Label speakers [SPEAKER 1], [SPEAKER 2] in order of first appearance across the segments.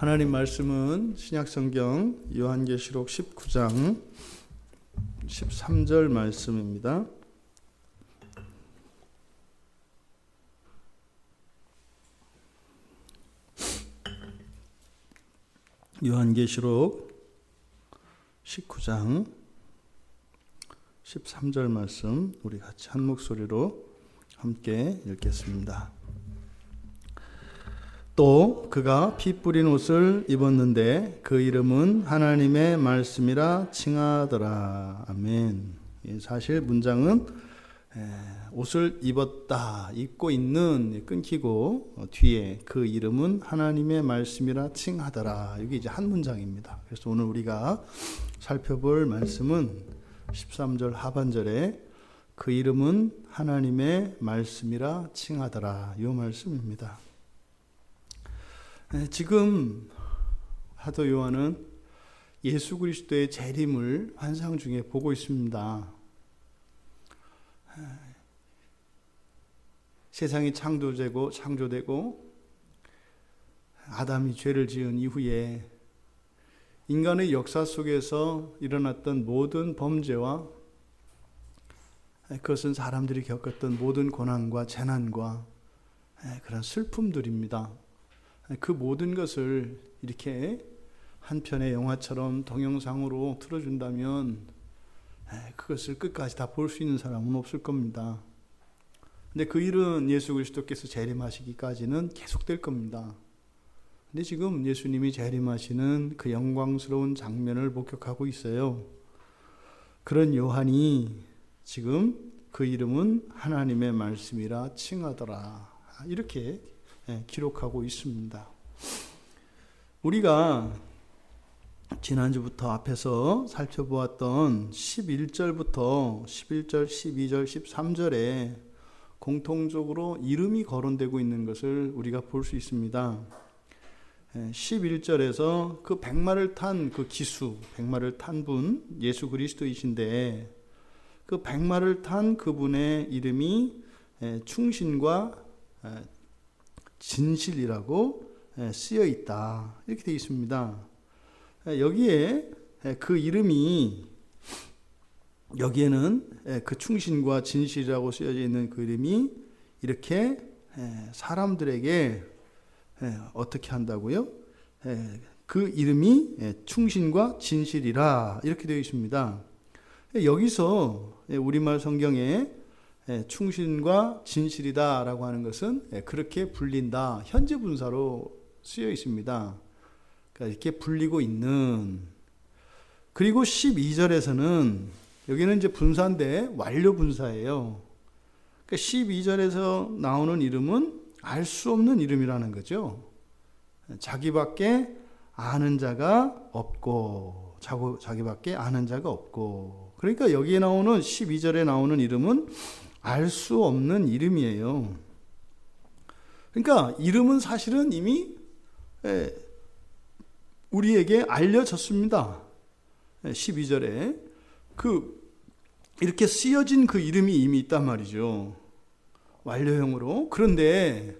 [SPEAKER 1] 하나님 말씀은 신약성경 요한계시록 19장 13절 말씀입니다. 요한계시록 19장 13절 말씀 우리 같이 한 목소리로 함께 읽겠습니다. 또 그가 피 뿌린 옷을 입었는데 그 이름은 하나님의 말씀이라 칭하더라. 아멘. 사실 문장은 옷을 입었다, 입고 있는 끊기고 뒤에 그 이름은 하나님의 말씀이라 칭하더라. 이게 이제 한 문장입니다. 그래서 오늘 우리가 살펴볼 말씀은 13절 하반절에 그 이름은 하나님의 말씀이라 칭하더라. 이 말씀입니다. 지금 사도 요한은 예수 그리스도의 재림을 환상 중에 보고 있습니다. 세상이 창조되고 아담이 죄를 지은 이후에 인간의 역사 속에서 일어났던 모든 범죄와 그것은 사람들이 겪었던 모든 고난과 재난과 그런 슬픔들입니다. 그 모든 것을 이렇게 한 편의 영화처럼 동영상으로 틀어준다면 그것을 끝까지 다 볼 수 있는 사람은 없을 겁니다. 근데 그 일은 예수 그리스도께서 재림하시기까지는 계속될 겁니다. 근데 지금 예수님이 재림하시는 그 영광스러운 장면을 목격하고 있어요. 그런 요한이 지금 그 이름은 하나님의 말씀이라 칭하더라. 이렇게 기록하고 있습니다. 우리가 지난주부터 앞에서 살펴보았던 11절부터 11절, 12절, 13절에 공통적으로 이름이 거론되고 있는 것을 우리가 볼 수 있습니다. 11절에서 그 백마를 탄 그 기수, 백마를 탄 분 예수 그리스도이신데 그 백마를 탄 그분의 이름이 충신과 진실이라고 쓰여 있다. 이렇게 되어 있습니다. 여기에 그 이름이 여기에는 그 충신과 진실이라고 쓰여져 있는 그 이름이 이렇게 사람들에게 어떻게 한다고요? 그 이름이 충신과 진실이라 이렇게 되어 있습니다. 여기서 우리말 성경에 충신과 진실이다라고 하는 것은 그렇게 불린다. 현재 분사로 쓰여 있습니다. 그러니까 이렇게 불리고 있는. 그리고 12절에서는 여기는 이제 분사인데 완료 분사예요. 그러니까 12절에서 나오는 이름은 알 수 없는 이름이라는 거죠. 자기밖에 아는 자가 없고, 자기밖에 아는 자가 없고. 그러니까 여기에 나오는 12절에 나오는 이름은 알 수 없는 이름이에요. 그러니까 이름은 사실은 이미 우리에게 알려졌습니다. 12절에 이렇게 쓰여진 그 이름이 이미 있단 말이죠. 완료형으로. 그런데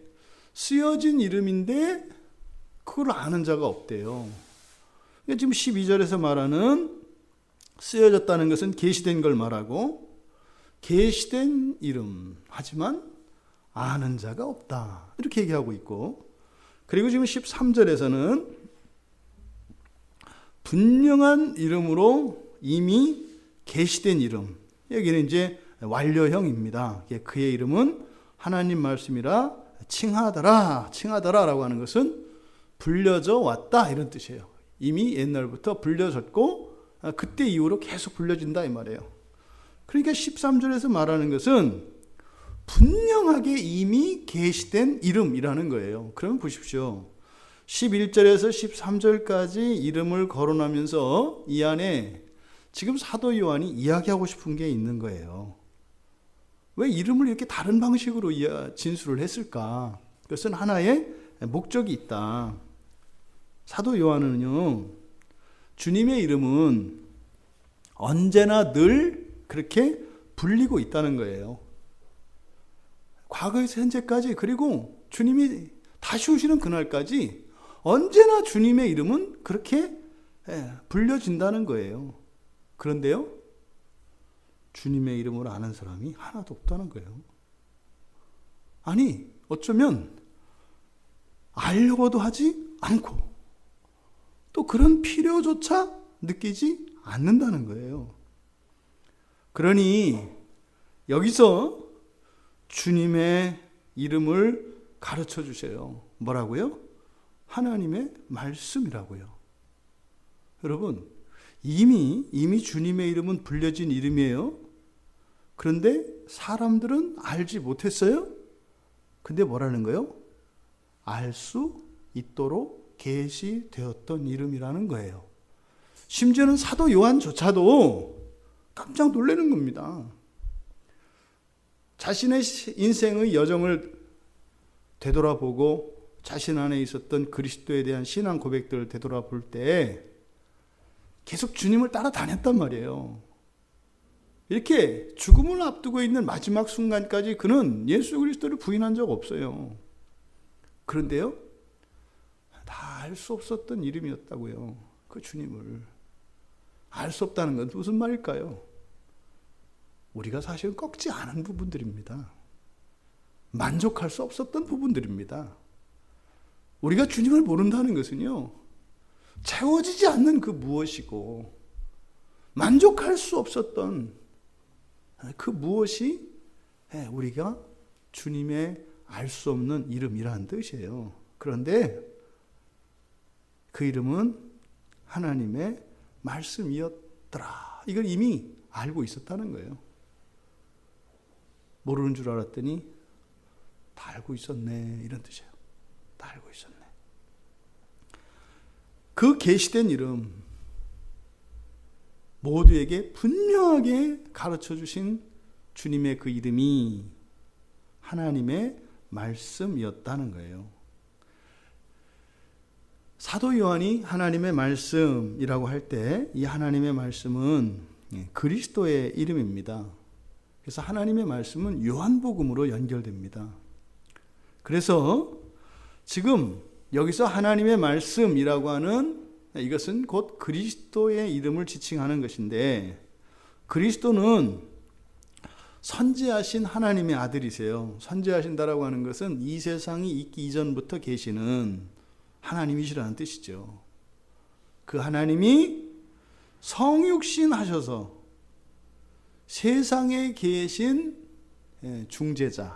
[SPEAKER 1] 쓰여진 이름인데 그걸 아는 자가 없대요. 그러니까 지금 12절에서 말하는 쓰여졌다는 것은 계시된 걸 말하고 계시된 이름, 하지만 아는 자가 없다. 이렇게 얘기하고 있고, 그리고 지금 13절에서는 분명한 이름으로 이미 계시된 이름, 여기는 이제 완료형입니다. 그의 이름은 하나님 말씀이라 칭하더라라고 하는 것은 불려져 왔다 이런 뜻이에요. 이미 옛날부터 불려졌고 그때 이후로 계속 불려진다 이 말이에요. 그러니까 13절에서 말하는 것은 분명하게 이미 계시된 이름이라는 거예요. 그러면 보십시오. 11절에서 13절까지 이름을 거론하면서 이 안에 지금 사도 요한이 이야기하고 싶은 게 있는 거예요. 왜 이름을 이렇게 다른 방식으로 진술을 했을까? 그것은 하나의 목적이 있다. 사도 요한은요, 주님의 이름은 언제나 늘 그렇게 불리고 있다는 거예요. 과거에서 현재까지, 그리고 주님이 다시 오시는 그날까지 언제나 주님의 이름은 그렇게 불려진다는 거예요. 그런데요, 주님의 이름을 아는 사람이 하나도 없다는 거예요. 아니, 어쩌면 알려고도 하지 않고 또 그런 필요조차 느끼지 않는다는 거예요. 그러니 여기서 주님의 이름을 가르쳐 주세요. 뭐라고요? 하나님의 말씀이라고요. 여러분, 이미 주님의 이름은 불려진 이름이에요. 그런데 사람들은 알지 못했어요. 근데 뭐라는 거예요? 알 수 있도록 계시되었던 이름이라는 거예요. 심지어는 사도 요한조차도 깜짝 놀라는 겁니다. 자신의 인생의 여정을 되돌아보고 자신 안에 있었던 그리스도에 대한 신앙 고백들을 되돌아볼 때 계속 주님을 따라다녔단 말이에요. 이렇게 죽음을 앞두고 있는 마지막 순간까지 그는 예수 그리스도를 부인한 적 없어요. 그런데요, 다 알 수 없었던 이름이었다고요. 그 주님을 알 수 없다는 건 무슨 말일까요? 우리가 사실 꺾지 않은 부분들입니다. 만족할 수 없었던 부분들입니다. 우리가 주님을 모른다는 것은요, 채워지지 않는 그 무엇이고 만족할 수 없었던 그 무엇이 우리가 주님의 알 수 없는 이름이라는 뜻이에요. 그런데 그 이름은 하나님의 말씀이었더라. 이걸 이미 알고 있었다는 거예요. 모르는 줄 알았더니 다 알고 있었네, 이런 뜻이에요. 다 알고 있었네. 그 계시된 이름, 모두에게 분명하게 가르쳐 주신 주님의 그 이름이 하나님의 말씀이었다는 거예요. 사도 요한이 하나님의 말씀이라고 할 때 이 하나님의 말씀은 그리스도의 이름입니다. 그래서 하나님의 말씀은 요한복음으로 연결됩니다. 그래서 지금 여기서 하나님의 말씀이라고 하는 이것은 곧 그리스도의 이름을 지칭하는 것인데, 그리스도는 선지하신 하나님의 아들이세요. 선지하신다라고 하는 것은 이 세상이 있기 이전부터 계시는 하나님이시라는 뜻이죠. 그 하나님이 성육신 하셔서 세상에 계신 중재자를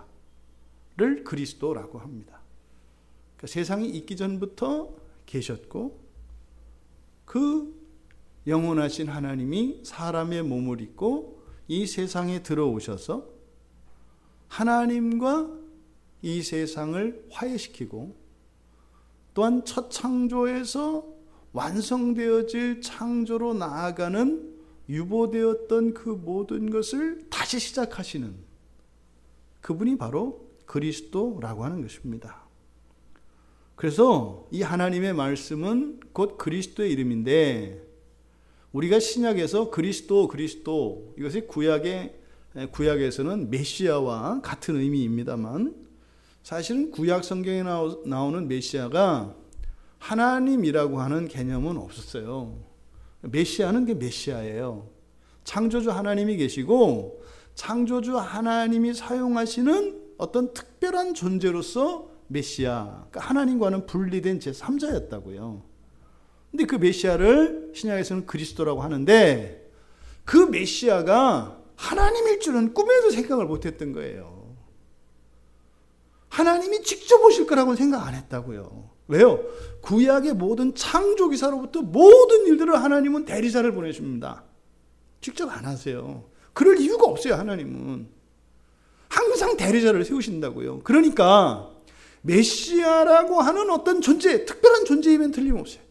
[SPEAKER 1] 그리스도라고 합니다. 그러니까 세상이 있기 전부터 계셨고 그 영원하신 하나님이 사람의 몸을 입고 이 세상에 들어오셔서 하나님과 이 세상을 화해시키고 또한 첫 창조에서 완성되어질 창조로 나아가는 유보되었던 그 모든 것을 다시 시작하시는 그분이 바로 그리스도라고 하는 것입니다. 그래서 이 하나님의 말씀은 곧 그리스도의 이름인데, 우리가 신약에서 그리스도 이것이 구약에서는 메시아와 같은 의미입니다만, 사실은 구약 성경에 나오는 메시아가 하나님이라고 하는 개념은 없었어요. 메시아는 그 메시아예요. 창조주 하나님이 계시고 창조주 하나님이 사용하시는 어떤 특별한 존재로서 메시아, 그러니까 하나님과는 분리된 제3자였다고요. 근데 그 메시아를 신약에서는 그리스도라고 하는데, 그 메시아가 하나님일 줄은 꿈에도 생각을 못했던 거예요. 하나님이 직접 오실 거라고는 생각 안 했다고요. 왜요? 구약의 모든 창조 기사로부터 모든 일들을 하나님은 대리자를 보내십니다. 직접 안 하세요. 그럴 이유가 없어요. 하나님은 항상 대리자를 세우신다고요. 그러니까 메시아라고 하는 어떤 존재, 특별한 존재이면 틀림없어요.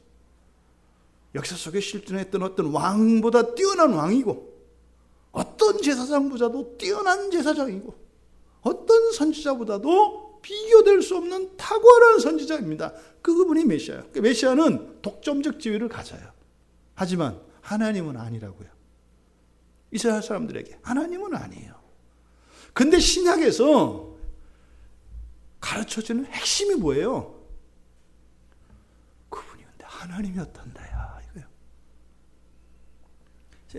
[SPEAKER 1] 역사 속에 실존했던 어떤 왕보다 뛰어난 왕이고, 어떤 제사장보다도 뛰어난 제사장이고, 어떤 선지자보다도 비교될 수 없는 탁월한 선지자입니다. 그분이 메시아예요. 메시아는 독점적 지위를 가져요. 하지만 하나님은 아니라고요. 이스라엘 사람들에게 하나님은 아니에요. 근데 신약에서 가르쳐주는 핵심이 뭐예요? 하나님이 어떤다야 이거요.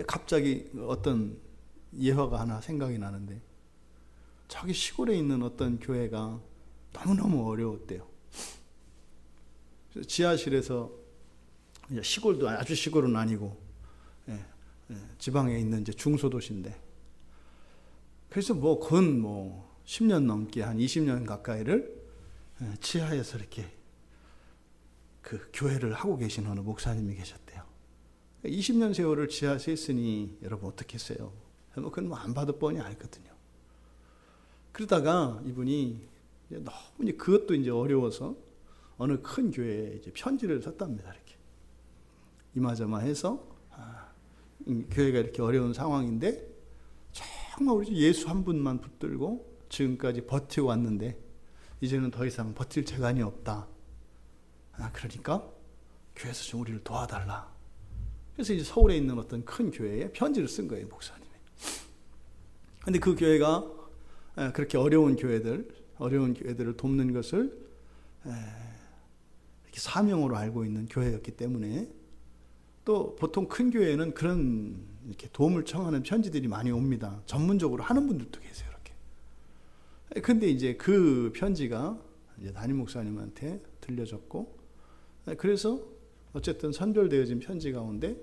[SPEAKER 1] 갑자기 어떤 예화가 하나 생각이 나는데, 자기 시골에 있는 어떤 교회가 너무너무 어려웠대요. 지하실에서, 시골도 아주 시골은 아니고 지방에 있는 이제 중소도시인데, 그래서 근 10년 넘게 한 20년 가까이를 지하에서 이렇게 그 교회를 하고 계신 어느 목사님이 계셨대요. 20년 세월을 지하에서 했으니 여러분 어떻겠어요? 그건 안 봐도 뻔히 알거든요. 그러다가 이분이 너무 그것도 이제 어려워서 어느 큰 교회에 이제 편지를 썼답니다. 이렇게 이마저마해서 교회가 이렇게 어려운 상황인데 정말 우리 예수 한 분만 붙들고 지금까지 버티고 왔는데 이제는 더 이상 버틸 재간이 없다. 그러니까 교회에서 좀 우리를 도와달라. 그래서 이제 서울에 있는 어떤 큰 교회에 편지를 쓴 거예요, 목사님이. 근데 그 교회가 그렇게 어려운 교회들을 돕는 것을 이렇게 사명으로 알고 있는 교회였기 때문에, 또 보통 큰 교회는 그런 이렇게 도움을 청하는 편지들이 많이 옵니다. 전문적으로 하는 분들도 계세요, 이렇게. 근데 이제 그 편지가 이제 담임 목사님한테 들려졌고, 그래서 어쨌든 선별되어진 편지 가운데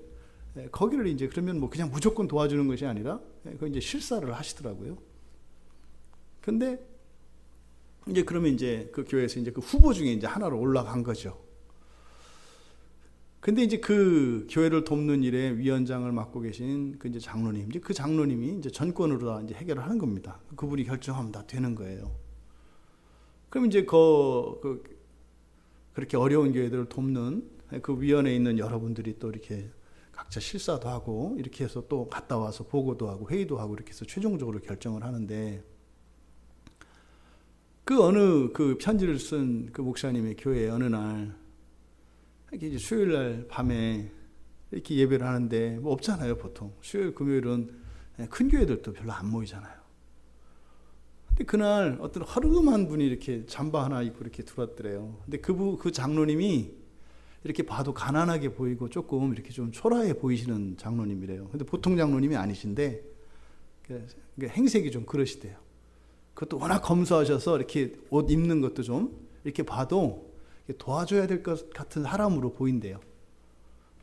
[SPEAKER 1] 거기를 이제 그러면 그냥 무조건 도와주는 것이 아니라 그 이제 실사를 하시더라고요. 근데 이제 그러면 이제 그 교회에서 이제 그 후보 중에 이제 하나로 올라간 거죠. 근데 이제 그 교회를 돕는 일에 위원장을 맡고 계신 그 이제 장로님, 이제 그 장로님이 이제 전권으로 이제 해결을 하는 겁니다. 그분이 결정하면 다 되는 거예요. 그럼 이제 그렇게 어려운 교회들을 돕는 그 위원회에 있는 여러분들이 또 이렇게 각자 실사도 하고 이렇게 해서 또 갔다 와서 보고도 하고 회의도 하고 이렇게 해서 최종적으로 결정을 하는데, 그 편지를 쓴 그 목사님의 교회에 어느 날 이렇게 이제 수요일 날 밤에 이렇게 예배를 하는데 없잖아요, 보통. 수요일 금요일은 큰 교회들도 별로 안 모이잖아요. 근데 그날 어떤 허름한 분이 이렇게 잠바 하나 입고 이렇게 들어왔더래요. 근데 그 장로님이 이렇게 봐도 가난하게 보이고 조금 이렇게 좀 초라해 보이시는 장로님이래요. 근데 보통 장로님이 아니신데 행색이 좀 그러시대요. 그것도 워낙 검소하셔서 이렇게 옷 입는 것도 좀 이렇게 봐도 도와줘야 될 것 같은 사람으로 보인대요.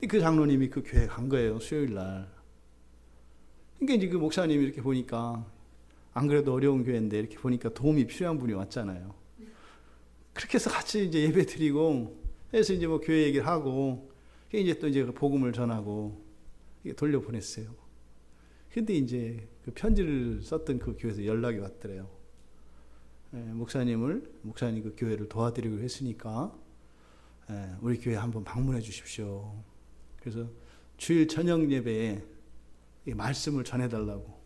[SPEAKER 1] 그 장로님이 그 교회에 간 거예요, 수요일 날. 그러니까 이제 그 목사님이 이렇게 보니까, 안 그래도 어려운 교회인데 이렇게 보니까 도움이 필요한 분이 왔잖아요. 그렇게 해서 같이 이제 예배 드리고 해서 이제 교회 얘기를 하고, 이제 또 이제 복음을 전하고 돌려보냈어요. 근데 이제 그 편지를 썼던 그 교회에서 연락이 왔더래요. 목사님 그 교회를 도와드리기로 했으니까 우리 교회 한번 방문해 주십시오. 그래서 주일 저녁 예배에 말씀을 전해달라고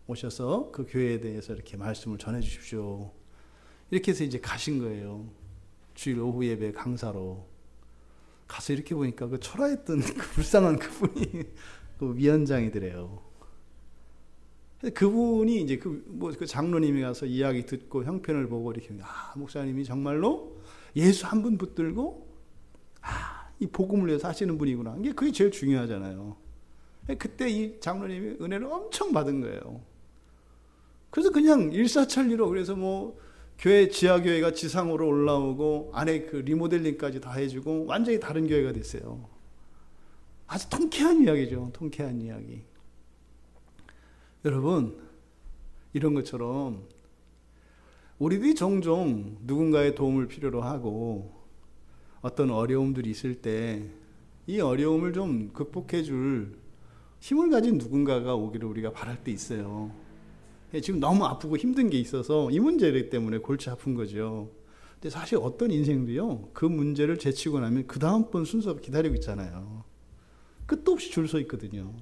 [SPEAKER 1] 오셔서 그 교회에 대해서 이렇게 말씀을 전해 주십시오. 이렇게 해서 이제 가신 거예요. 주일 오후 예배 강사로 가서 이렇게 보니까 그 초라했던 그 불쌍한 그분이 그 위원장이더래요. 그분이 이제 그 장로님이 가서 이야기 듣고 형편을 보고 이렇게, 목사님이 정말로 예수 한 분 붙들고 이 복음을 위해서 하시는 분이구나. 그게 제일 중요하잖아요. 그때 이 장로님이 은혜를 엄청 받은 거예요. 그래서 그냥 일사천리로, 그래서 교회 지하교회가 지상으로 올라오고 안에 그 리모델링까지 다 해주고 완전히 다른 교회가 됐어요. 아주 통쾌한 이야기죠. 통쾌한 이야기. 여러분, 이런 것처럼 우리들이 종종 누군가의 도움을 필요로 하고 어떤 어려움들이 있을 때 이 어려움을 좀 극복해 줄 힘을 가진 누군가가 오기를 우리가 바랄 때 있어요. 지금 너무 아프고 힘든 게 있어서 이 문제 때문에 골치 아픈 거죠. 근데 사실 어떤 인생도요, 그 문제를 제치고 나면 그 다음번 순서가 기다리고 있잖아요. 끝도 없이 줄 서 있거든요.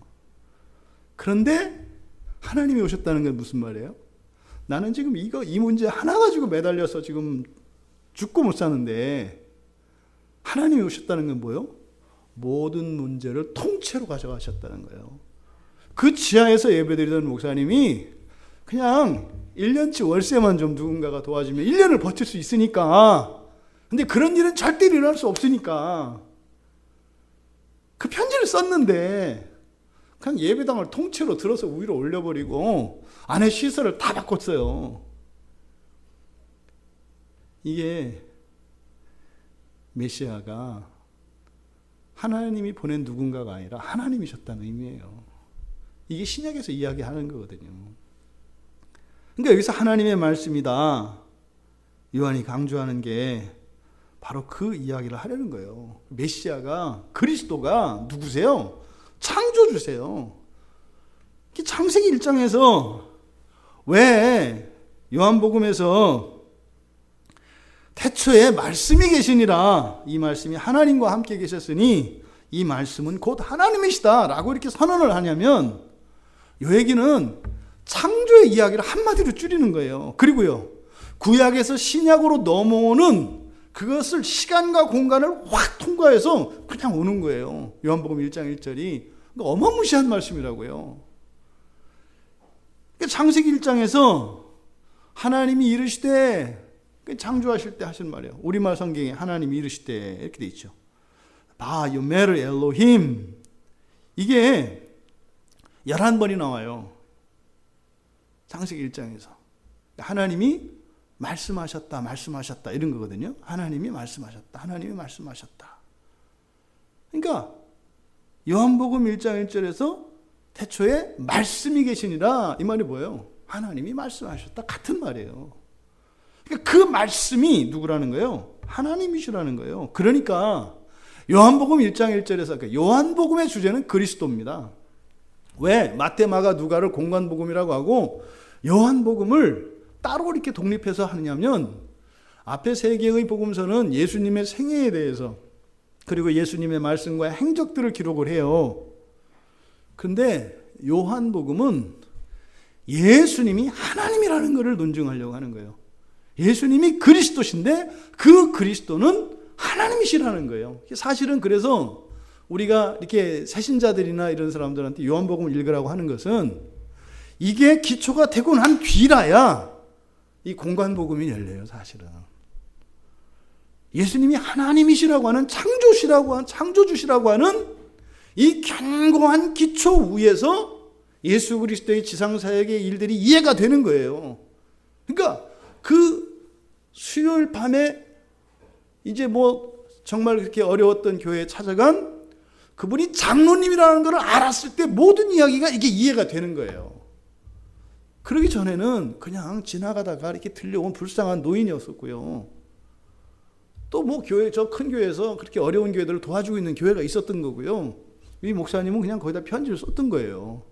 [SPEAKER 1] 그런데 하나님이 오셨다는 건 무슨 말이에요? 나는 지금 이 문제 하나 가지고 매달려서 지금 죽고 못 사는데, 하나님이 오셨다는 건 뭐예요? 모든 문제를 통째로 가져가셨다는 거예요. 그 지하에서 예배드리던 목사님이 그냥 1년치 월세만 좀 누군가가 도와주면 1년을 버틸 수 있으니까, 근데 그런 일은 절대 일어날 수 없으니까 그 편지를 썼는데 그냥 예배당을 통째로 들어서 위로 올려버리고 안에 시설을 다 바꿨어요. 이게 메시아가 하나님이 보낸 누군가가 아니라 하나님이셨다는 의미예요. 이게 신약에서 이야기하는 거거든요. 그러니까 여기서 하나님의 말씀이다. 요한이 강조하는 게 바로 그 이야기를 하려는 거예요. 메시아가, 그리스도가 누구세요? 창조주세요. 창세기 1장에서 왜 요한복음에서 태초에 말씀이 계시니라, 이 말씀이 하나님과 함께 계셨으니 이 말씀은 곧 하나님이시다 라고 이렇게 선언을 하냐면, 이 얘기는 창조의 이야기를 한마디로 줄이는 거예요. 그리고요, 구약에서 신약으로 넘어오는 그것을 시간과 공간을 확 통과해서 그냥 오는 거예요. 요한복음 1장 1절이 어마무시한 말씀이라고요. 창세기 1장에서 하나님이 이르시되, 창조하실 때 하신 말이에요. 우리말 성경에 하나님이 이르시되 이렇게 돼 있죠. 바 요메르 엘로힘, 이게 11번이 나와요. 창세기 1장에서 하나님이 말씀하셨다, 말씀하셨다 이런 거거든요. 하나님이 말씀하셨다, 하나님이 말씀하셨다. 그러니까 요한복음 1장 1절에서 태초에 말씀이 계시니라, 이 말이 뭐예요? 하나님이 말씀하셨다 같은 말이에요. 그러니까 그 말씀이 누구라는 거예요? 하나님이시라는 거예요. 그러니까 요한복음 1장 1절에서 그러니까 요한복음의 주제는 그리스도입니다. 왜 마태, 마가, 누가를 공관복음이라고 하고 요한복음을 따로 이렇게 독립해서 하느냐면, 앞에 세 개의 복음서는 예수님의 생애에 대해서 그리고 예수님의 말씀과 행적들을 기록을 해요. 그런데 요한복음은 예수님이 하나님이라는 것을 논증하려고 하는 거예요. 예수님이 그리스도신데 그 그리스도는 하나님이시라는 거예요. 사실은 그래서 우리가 이렇게 새신자들이나 이런 사람들한테 요한복음을 읽으라고 하는 것은 이게 기초가 되고 난 뒤라야 이 공관복음이 열려요. 사실은 예수님이 하나님이시라고 하는, 창조주시라고 하는 이 견고한 기초 위에서 예수 그리스도의 지상사역의 일들이 이해가 되는 거예요. 그러니까 그 수요일 밤에 이제 뭐 정말 그렇게 어려웠던 교회에 찾아간 그분이 장로님이라는 걸 알았을 때 모든 이야기가 이게 이해가 되는 거예요. 그러기 전에는 그냥 지나가다가 이렇게 들려온 불쌍한 노인이었었고요. 또 뭐 교회, 저 큰 교회에서 그렇게 어려운 교회들을 도와주고 있는 교회가 있었던 거고요. 이 목사님은 그냥 거기다 편지를 썼던 거예요.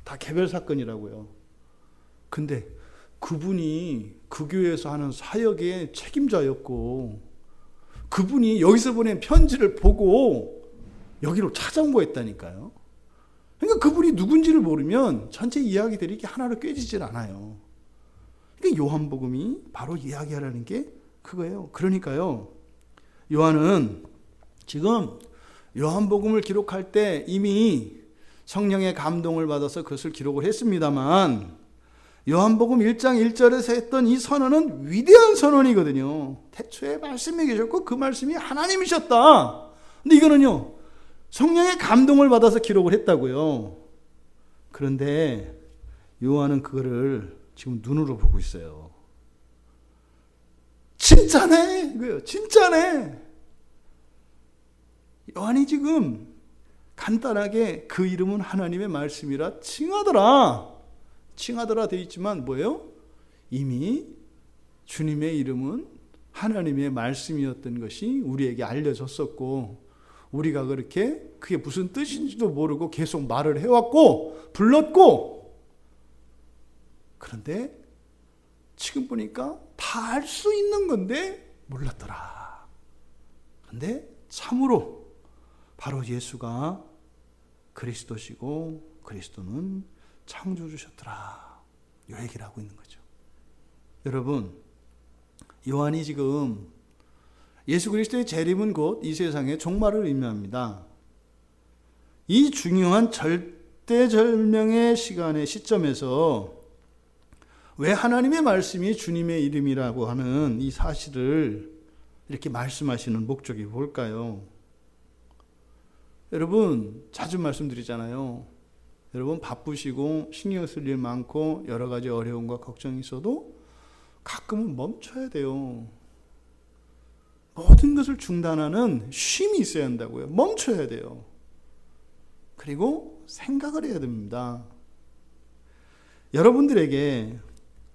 [SPEAKER 1] 다 개별 사건이라고요. 근데 그분이 그 교회에서 하는 사역의 책임자였고, 그분이 여기서 보낸 편지를 보고 여기로 찾아온 거였다니까요. 그러니까 그분이 누군지를 모르면 전체 이야기들이 이렇게 하나로 꿰지질 않아요. 그러니까 요한복음이 바로 이야기하라는 게 그거예요. 그러니까요, 요한은 지금 요한복음을 기록할 때 이미 성령의 감동을 받아서 그것을 기록을 했습니다만, 요한복음 1장 1절에서 했던 이 선언은 위대한 선언이거든요. 태초에 말씀이 계셨고 그 말씀이 하나님이셨다. 근데 이거는요, 성령의 감동을 받아서 기록을 했다고요. 그런데 요한은 그거를 지금 눈으로 보고 있어요. 진짜네, 이거요. 진짜네. 요한이 지금 간단하게 그 이름은 하나님의 말씀이라 칭하더라 되어 있지만 뭐예요? 이미 주님의 이름은 하나님의 말씀이었던 것이 우리에게 알려졌었고, 우리가 그렇게 그게 무슨 뜻인지도 모르고 계속 말을 해왔고 불렀고, 그런데 지금 보니까 다 알 수 있는 건데 몰랐더라. 그런데 참으로 바로 예수가 그리스도시고 그리스도는 창조주셨더라, 이 얘기를 하고 있는 거죠. 여러분, 요한이 지금 예수 그리스도의 재림은 곧 이 세상의 종말을 의미합니다. 이 중요한 절대절명의 시점에서 왜 하나님의 말씀이 주님의 이름이라고 하는 이 사실을 이렇게 말씀하시는 목적이 뭘까요? 여러분 자주 말씀드리잖아요. 여러분 바쁘시고 신경 쓸 일 많고 여러 가지 어려움과 걱정이 있어도 가끔은 멈춰야 돼요. 모든 것을 중단하는 쉼이 있어야 한다고요. 멈춰야 돼요. 그리고 생각을 해야 됩니다. 여러분들에게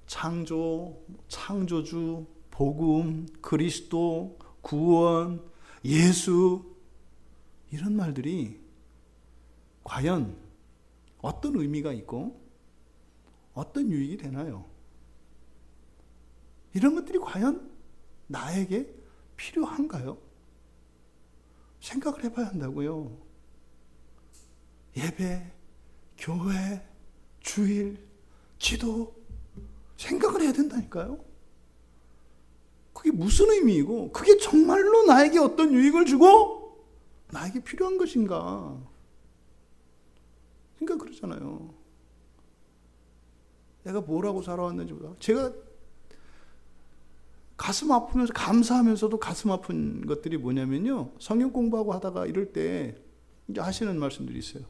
[SPEAKER 1] 창조, 창조주, 복음, 그리스도, 구원, 예수 이런 말들이 과연 어떤 의미가 있고 어떤 유익이 되나요? 이런 것들이 과연 나에게 필요한가요? 생각을 해봐야 한다고요. 예배, 교회, 주일, 기도 생각을 해야 된다니까요. 그게 무슨 의미이고 그게 정말로 나에게 어떤 유익을 주고 나에게 필요한 것인가? 그러니까 그러잖아요. 내가 뭐라고 살아왔는지 몰라. 제가 가슴 아프면서 감사하면서도 가슴 아픈 것들이 뭐냐면요. 성경 공부하고 하다가 이럴 때 이제 하시는 말씀들이 있어요.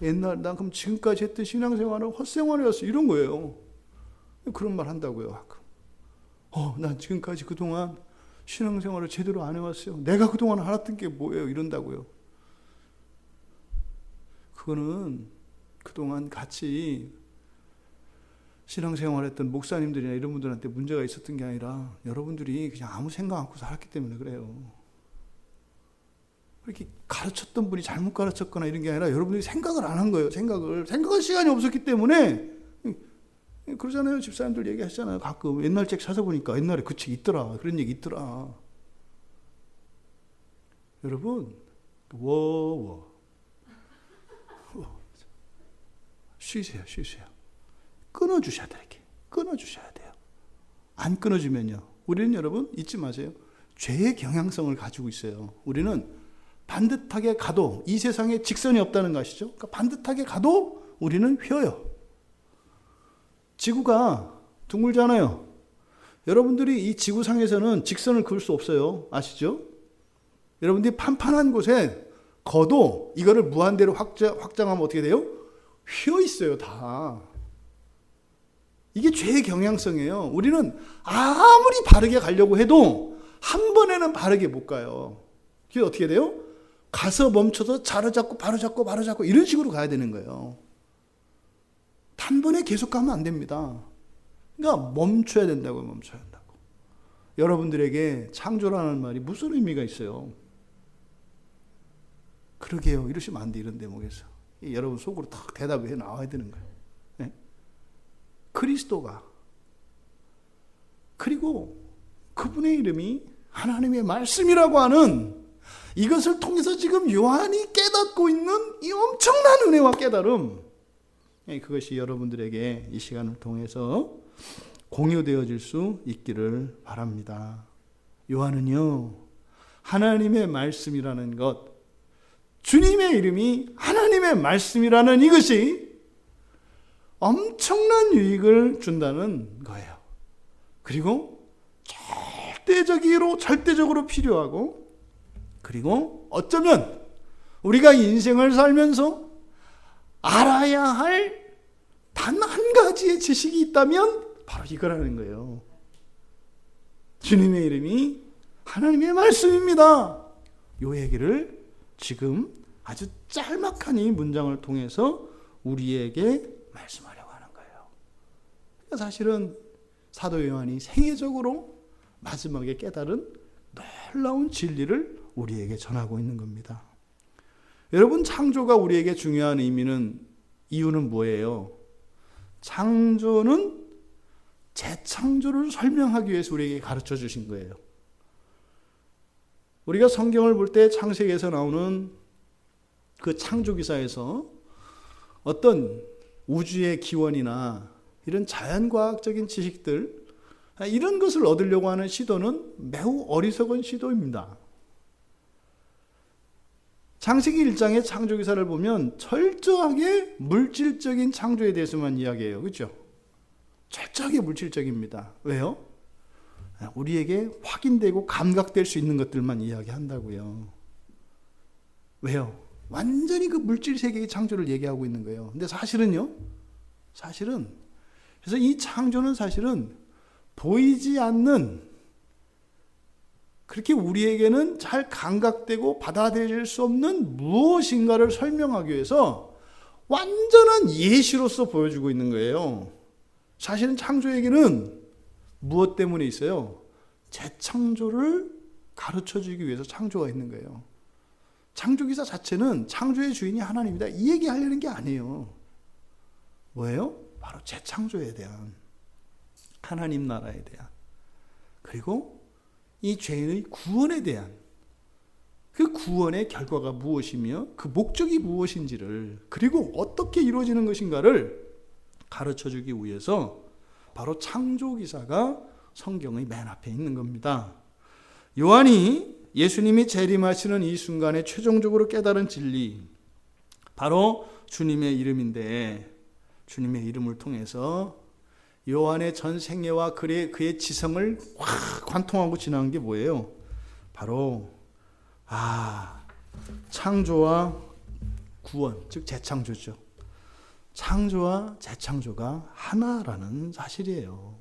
[SPEAKER 1] 옛날 난 그럼 지금까지 했던 신앙생활은 헛생활이었어 이런 거예요. 그런 말 한다고요. 가끔. 난 지금까지 그동안 신앙생활을 제대로 안 해왔어요. 내가 그동안 알았던 게 뭐예요? 이런다고요. 그거는 그동안 같이 신앙생활했던 목사님들이나 이런 분들한테 문제가 있었던 게 아니라 여러분들이 그냥 아무 생각 않고 살았기 때문에 그래요. 그렇게 가르쳤던 분이 잘못 가르쳤거나 이런 게 아니라 여러분들이 생각을 안 한 거예요. 생각할 시간이 없었기 때문에 그러잖아요. 집사님들 얘기하시잖아요. 가끔 옛날 책 찾아보니까 옛날에 그 책 있더라. 그런 얘기 있더라. 여러분 쉬세요. 끊어주셔야 돼요. 끊어주셔야 돼요. 안 끊어주면요. 우리는 여러분 잊지 마세요. 죄의 경향성을 가지고 있어요. 우리는 반듯하게 가도 이 세상에 직선이 없다는 거 아시죠? 그러니까 반듯하게 가도 우리는 휘어요. 지구가 둥글잖아요. 여러분들이 이 지구상에서는 직선을 그을 수 없어요. 아시죠? 여러분들이 판판한 곳에 거도 이거를 무한대로 확장하면 어떻게 돼요? 휘어 있어요, 다. 이게 죄의 경향성이에요. 우리는 아무리 바르게 가려고 해도 한 번에는 바르게 못 가요. 그게 어떻게 돼요? 가서 멈춰서 자로잡고 바로잡고 이런 식으로 가야 되는 거예요. 단번에 계속 가면 안 됩니다. 그러니까 멈춰야 된다고. 여러분들에게 창조라는 말이 무슨 의미가 있어요? 그러게요. 이러시면 안 돼. 이런 대목에서. 여러분 속으로 딱 대답이 나와야 되는 거예요. 네? 그리스도가 그리고 그분의 이름이 하나님의 말씀이라고 하는 이것을 통해서 지금 요한이 깨닫고 있는 이 엄청난 은혜와 깨달음, 그것이 여러분들에게 이 시간을 통해서 공유되어질 수 있기를 바랍니다. 요한은요, 하나님의 말씀이라는 것, 주님의 이름이 하나님의 말씀이라는 이것이 엄청난 유익을 준다는 거예요. 그리고 절대적으로 필요하고, 그리고 어쩌면 우리가 인생을 살면서 알아야 할 단 한 가지의 지식이 있다면 바로 이거라는 거예요. 주님의 이름이 하나님의 말씀입니다. 이 얘기를 지금 아주 짤막한 이 문장을 통해서 우리에게 말씀하려고 하는 거예요. 그러니까 사실은 사도 요한이 생애적으로 마지막에 깨달은 놀라운 진리를 우리에게 전하고 있는 겁니다. 여러분, 창조가 우리에게 중요한 이유는 뭐예요? 창조는 재창조를 설명하기 위해서 우리에게 가르쳐 주신 거예요. 우리가 성경을 볼 때 창세기에서 나오는 그 창조기사에서 어떤 우주의 기원이나 이런 자연과학적인 지식들, 이런 것을 얻으려고 하는 시도는 매우 어리석은 시도입니다. 창세기 1장의 창조기사를 보면 철저하게 물질적인 창조에 대해서만 이야기해요. 그렇죠? 철저하게 물질적입니다. 왜요? 우리에게 확인되고 감각될 수 있는 것들만 이야기한다고요. 왜요? 완전히 그 물질 세계의 창조를 얘기하고 있는 거예요. 근데 사실은요, 그래서 이 창조는 사실은 보이지 않는, 그렇게 우리에게는 잘 감각되고 받아들일 수 없는 무엇인가를 설명하기 위해서 완전한 예시로서 보여주고 있는 거예요. 사실은 창조에게는 무엇 때문에 있어요? 재창조를 가르쳐주기 위해서 창조가 있는 거예요. 창조기사 자체는 창조의 주인이 하나님이다, 이 얘기 하려는 게 아니에요. 뭐예요? 바로 재창조에 대한, 하나님 나라에 대한, 그리고 이 죄인의 구원에 대한, 그 구원의 결과가 무엇이며 그 목적이 무엇인지를, 그리고 어떻게 이루어지는 것인가를 가르쳐주기 위해서 바로 창조기사가 성경의 맨 앞에 있는 겁니다. 요한이 예수님이 재림하시는 이 순간에 최종적으로 깨달은 진리, 바로 주님의 이름인데, 주님의 이름을 통해서 요한의 전 생애와 그의 지성을 확 관통하고 지나간 게 뭐예요? 바로 창조와 구원, 즉 재창조죠. 창조와 재창조가 하나라는 사실이에요.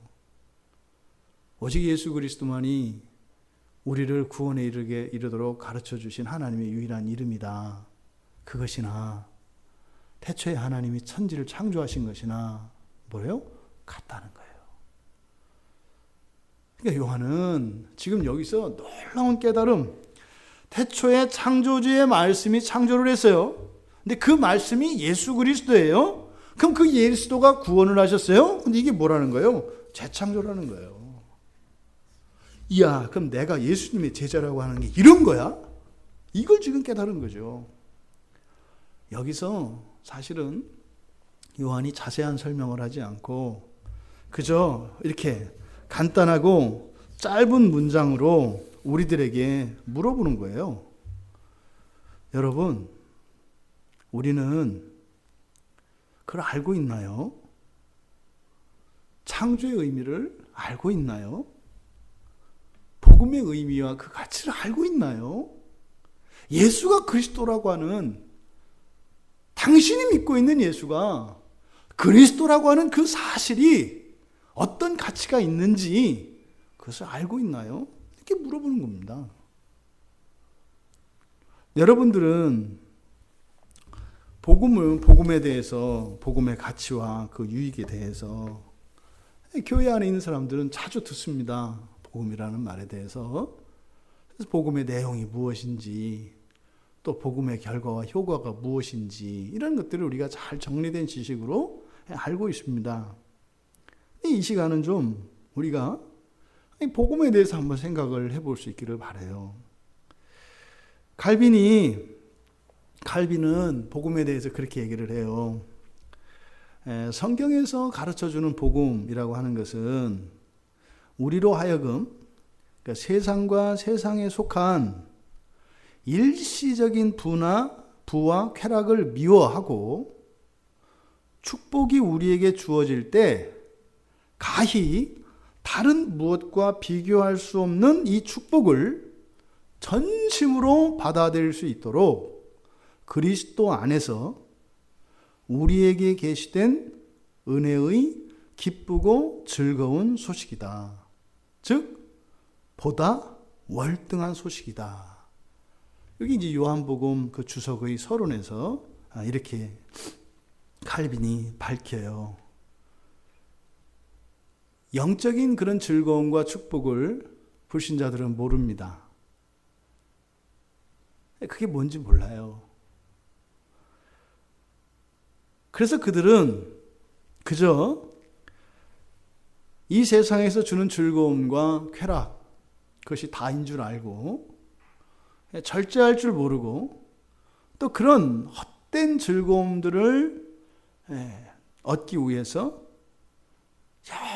[SPEAKER 1] 오직 예수 그리스도만이 우리를 구원에 이르도록 가르쳐 주신 하나님의 유일한 이름이다. 그것이나 태초에 하나님이 천지를 창조하신 것이나 뭐예요? 같다는 거예요. 그러니까 요한은 지금 여기서 놀라운 깨달음, 태초에 창조주의 말씀이 창조를 했어요. 근데 그 말씀이 예수 그리스도예요. 그럼 그 예수도가 구원을 하셨어요. 근데 이게 뭐라는 거예요? 재창조라는 거예요. 이야, 그럼 내가 예수님의 제자라고 하는 게 이런 거야? 이걸 지금 깨달은 거죠. 여기서 사실은 요한이 자세한 설명을 하지 않고 그저 이렇게 간단하고 짧은 문장으로 우리들에게 물어보는 거예요. 여러분, 우리는 그걸 알고 있나요? 창조의 의미를 알고 있나요? 복음의 의미와 그 가치를 알고 있나요? 예수가 그리스도라고 하는, 당신이 믿고 있는 예수가 그리스도라고 하는 그 사실이 어떤 가치가 있는지 그것을 알고 있나요? 이렇게 물어보는 겁니다. 여러분들은 복음에 대해서, 복음의 가치와 그 유익에 대해서 교회 안에 있는 사람들은 자주 듣습니다. 복음이라는 말에 대해서. 그래서 복음의 내용이 무엇인지, 또 복음의 결과와 효과가 무엇인지, 이런 것들을 우리가 잘 정리된 지식으로 알고 있습니다. 이 시간은 좀 우리가 복음에 대해서 한번 생각을 해볼 수 있기를 바라요. 칼빈은 복음에 대해서 그렇게 얘기를 해요. 성경에서 가르쳐주는 복음이라고 하는 것은 우리로 하여금, 그러니까 세상과 세상에 속한 일시적인 부와 쾌락을 미워하고 축복이 우리에게 주어질 때 가히 다른 무엇과 비교할 수 없는 이 축복을 전심으로 받아들일 수 있도록 그리스도 안에서 우리에게 계시된 은혜의 기쁘고 즐거운 소식이다. 즉, 보다 월등한 소식이다. 여기 이제 요한복음 그 주석의 서론에서 이렇게 칼빈이 밝혀요. 영적인 그런 즐거움과 축복을 불신자들은 모릅니다. 그게 뭔지 몰라요. 그래서 그들은 그저 이 세상에서 주는 즐거움과 쾌락, 그것이 다인 줄 알고 절제할 줄 모르고 또 그런 헛된 즐거움들을 얻기 위해서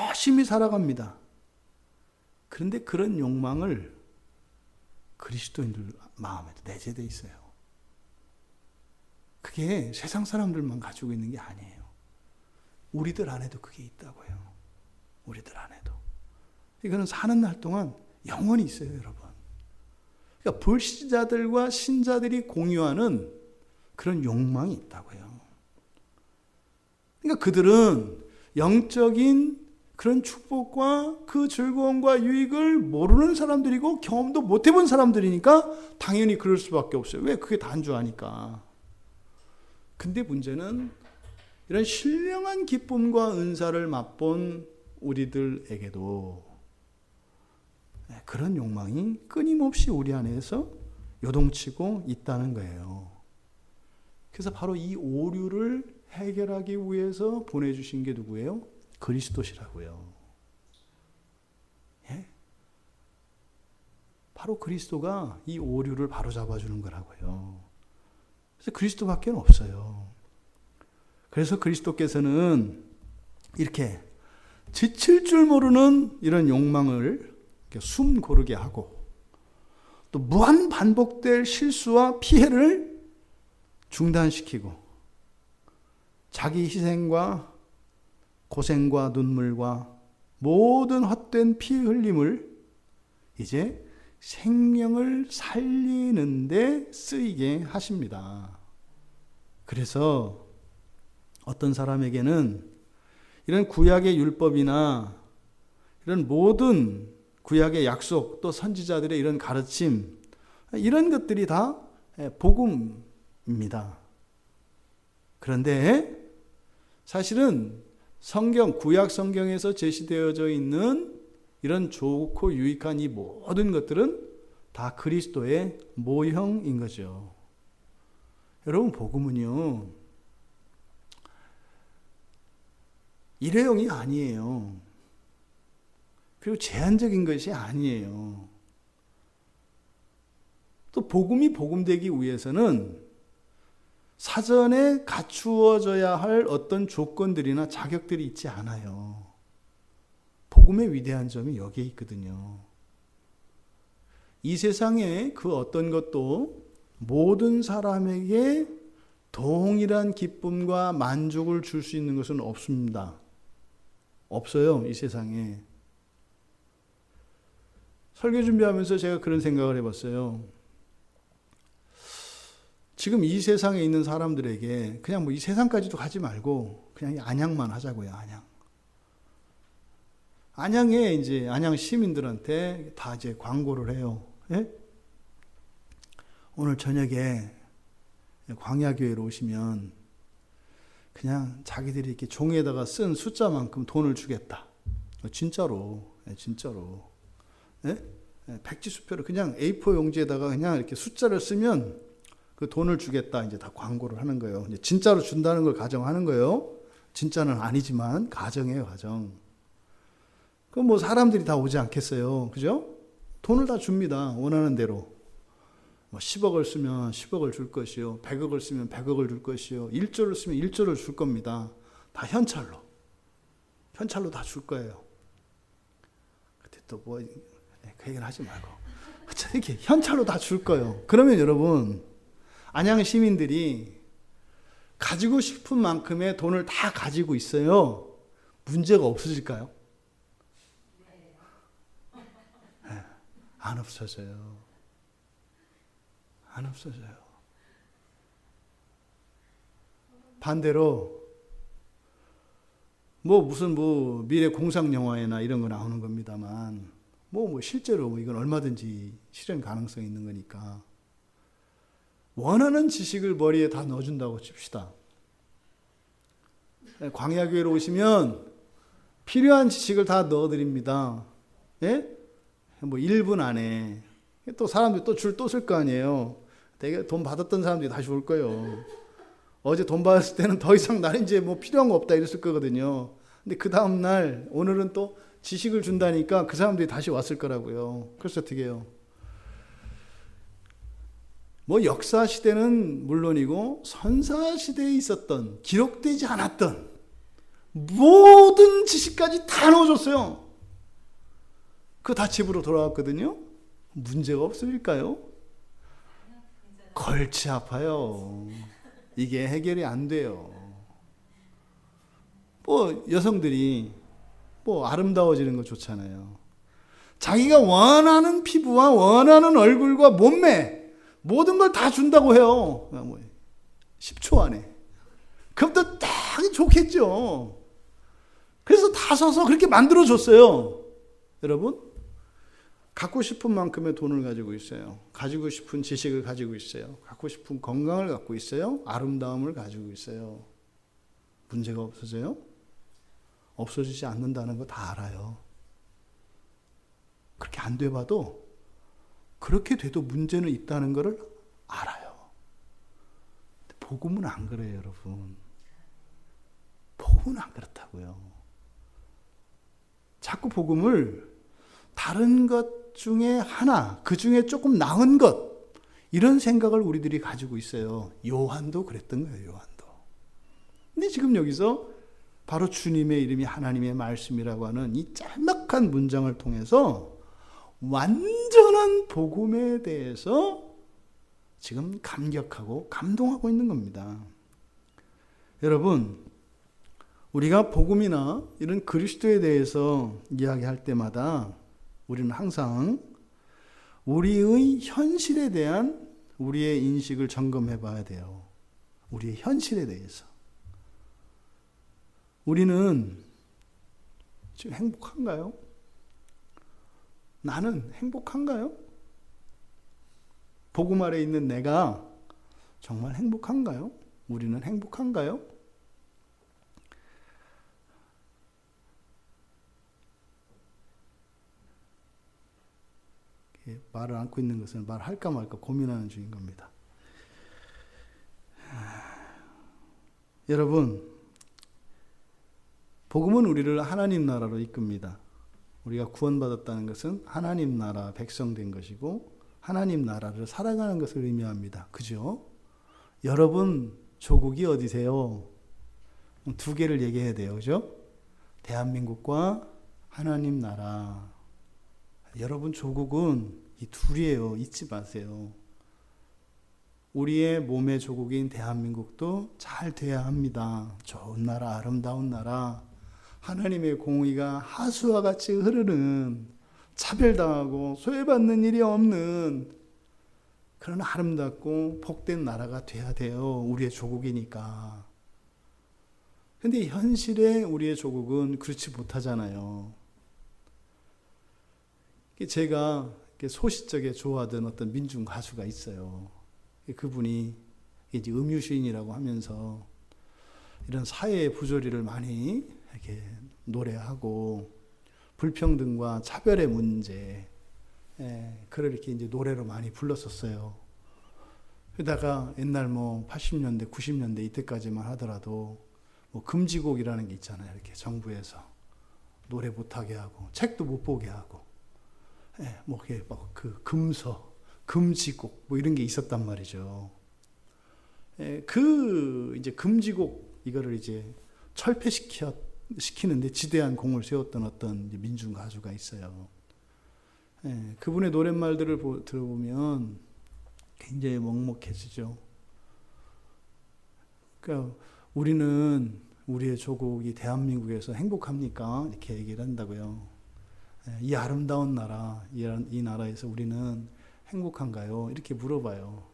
[SPEAKER 1] 열심히 살아갑니다. 그런데 그런 욕망을 그리스도인들 마음에도 내재되어 있어요. 그게 세상 사람들만 가지고 있는 게 아니에요. 우리들 안에도 그게 있다고요. 우리들 안에도. 이거는 사는 날 동안 영원히 있어요, 여러분. 그러니까 불신자들과 신자들이 공유하는 그런 욕망이 있다고요. 그러니까 그들은 영적인 그런 축복과 그 즐거움과 유익을 모르는 사람들이고 경험도 못 해본 사람들이니까 당연히 그럴 수밖에 없어요. 왜? 그게 단조하니까. 근데 문제는 이런 신령한 기쁨과 은사를 맛본 우리들에게도 그런 욕망이 끊임없이 우리 안에서 요동치고 있다는 거예요. 그래서 바로 이 오류를 해결하기 위해서 보내주신 게 누구예요? 그리스도시라고요. 예? 바로 그리스도가 이 오류를 바로잡아주는 거라고요. 그래서 그리스도밖에 없어요. 그래서 그리스도께서는 이렇게 지칠 줄 모르는 이런 욕망을 숨 고르게 하고 또 무한 반복될 실수와 피해를 중단시키고 자기 희생과 고생과 눈물과 모든 헛된 피 흘림을 이제 생명을 살리는 데 쓰이게 하십니다. 그래서 어떤 사람에게는 이런 구약의 율법이나 이런 모든 구약의 약속 또 선지자들의 이런 가르침 이런 것들이 다 복음입니다. 그런데 사실은 성경, 구약 성경에서 제시되어져 있는 이런 좋고 유익한 이 모든 것들은 다 그리스도의 모형인 거죠. 여러분, 복음은요, 일회용이 아니에요. 그리고 제한적인 것이 아니에요. 또 복음이 복음되기 위해서는 사전에 갖추어져야 할 어떤 조건들이나 자격들이 있지 않아요. 복음의 위대한 점이 여기에 있거든요. 이 세상에 그 어떤 것도 모든 사람에게 동일한 기쁨과 만족을 줄 수 있는 것은 없습니다. 없어요, 이 세상에. 설교 준비하면서 제가 그런 생각을 해봤어요. 지금 이 세상에 있는 사람들에게 그냥 뭐 이 세상까지도 가지 말고 그냥 안양만 하자고요, 안양. 안양에 이제 안양 시민들한테 다 이제 광고를 해요. 예? 오늘 저녁에 광야교회로 오시면 그냥 자기들이 이렇게 종이에다가 쓴 숫자만큼 돈을 주겠다. 진짜로, 진짜로. 예? 백지수표를 그냥 A4 용지에다가 그냥 이렇게 숫자를 쓰면 그 돈을 주겠다. 이제 다 광고를 하는 거예요. 이제 진짜로 준다는 걸 가정하는 거예요. 진짜는 아니지만 가정이에요, 가정. 그럼 뭐 사람들이 다 오지 않겠어요, 그죠? 돈을 다 줍니다. 원하는 대로. 뭐 10억을 쓰면 10억을 줄 것이요, 100억을 쓰면 100억을 줄 것이요, 1조를 쓰면 1조를 줄 겁니다. 다 현찰로 다 줄 거예요. 그때 또 뭐 그 얘기는 하지 말고 이렇게 현찰로 다 줄 거예요. 그러면 여러분, 안양 시민들이 가지고 싶은 만큼의 돈을 다 가지고 있어요. 문제가 없어질까요? 네, 안 없어져요. 안 없어져요. 반대로 무슨 미래 공상 영화에나 이런 거 나오는 겁니다만 실제로 이건 얼마든지 실현 가능성이 있는 거니까 원하는 지식을 머리에 다 넣어준다고 칩시다. 광야교회로 오시면 필요한 지식을 다 넣어드립니다. 예? 1분 안에. 또 사람들이 또 줄 또 쓸 거 아니에요. 되게 돈 받았던 사람들이 다시 올 거예요. 어제 돈 받았을 때는 더 이상 나는 이제 필요한 거 없다 이랬을 거거든요. 근데 그 다음날 오늘은 또 지식을 준다니까 그 사람들이 다시 왔을 거라고요. 그래서 어떻게 해요? 역사 시대는 물론이고 선사 시대에 있었던 기록되지 않았던 모든 지식까지 다 넣어줬어요. 그거 다 집으로 돌아왔거든요. 문제가 없을까요? 골치 아파요. 이게 해결이 안 돼요. 여성들이 아름다워지는 거 좋잖아요. 자기가 원하는 피부와 원하는 얼굴과 몸매 모든 걸 다 준다고 해요. 10초 안에. 그럼 또 딱 좋겠죠. 그래서 다 서서 그렇게 만들어줬어요. 여러분, 갖고 싶은 만큼의 돈을 가지고 있어요. 가지고 싶은 지식을 가지고 있어요. 갖고 싶은 건강을 갖고 있어요. 아름다움을 가지고 있어요. 문제가 없어져요? 없어지지 않는다는 거 다 알아요. 그렇게 안 돼봐도 그렇게 돼도 문제는 있다는 것을 알아요. 복음은 안 그래요, 여러분. 복음은 안 그렇다고요. 자꾸 복음을 다른 것 중에 하나, 그 중에 조금 나은 것, 이런 생각을 우리들이 가지고 있어요. 요한도 그랬던 거예요, 요한도. 근데 지금 여기서 바로 주님의 이름이 하나님의 말씀이라고 하는 이 짤막한 문장을 통해서 완전한 복음에 대해서 지금 감격하고 감동하고 있는 겁니다. 여러분, 우리가 복음이나 이런 그리스도에 대해서 이야기할 때마다 우리는 항상 우리의 현실에 대한 우리의 인식을 점검해 봐야 돼요. 우리의 현실에 대해서. 우리는 지금 행복한가요? 나는 행복한가요? 복음 아래 있는 내가 정말 행복한가요? 우리는 행복한가요? 말을 안고 있는 것은 말할까 말까 고민하는 중인 겁니다. 여러분, 복음은 우리를 하나님 나라로 이끕니다. 우리가 구원받았다는 것은 하나님 나라 백성된 것이고 하나님 나라를 살아가는 것을 의미합니다. 그죠? 여러분 조국이 어디세요? 두 개를 얘기해야 돼요. 그죠? 대한민국과 하나님 나라. 여러분 조국은 이 둘이에요. 잊지 마세요. 우리의 몸의 조국인 대한민국도 잘 돼야 합니다. 좋은 나라, 아름다운 나라, 하나님의 공의가 하수와 같이 흐르는, 차별당하고 소외받는 일이 없는 그런 아름답고 복된 나라가 돼야 돼요. 우리의 조국이니까. 근데 현실에 우리의 조국은 그렇지 못하잖아요. 제가 소시적에 좋아하던 어떤 민중 가수가 있어요. 그분이 이제 음유시인이라고 하면서 이런 사회의 부조리를 많이 이렇게 노래하고 불평등과 차별의 문제, 그걸 이렇게 이제 노래로 많이 불렀었어요. 그러다가 옛날 80년대, 90년대 이때까지만 하더라도 금지곡이라는 게 있잖아요. 이렇게 정부에서 노래 못하게 하고 책도 못 보게 하고, 금서, 금지곡 이런 게 있었단 말이죠. 그 이제 금지곡 이거를 이제 철폐시키는데 지대한 공을 세웠던 어떤 민중 가수가 있어요. 그분의 노랫말들을 들어보면 굉장히 먹먹해지죠. 그러니까 우리는 우리의 조국이 대한민국에서 행복합니까? 이렇게 얘기를 한다고요. 이 아름다운 나라, 이 나라에서 우리는 행복한가요? 이렇게 물어봐요.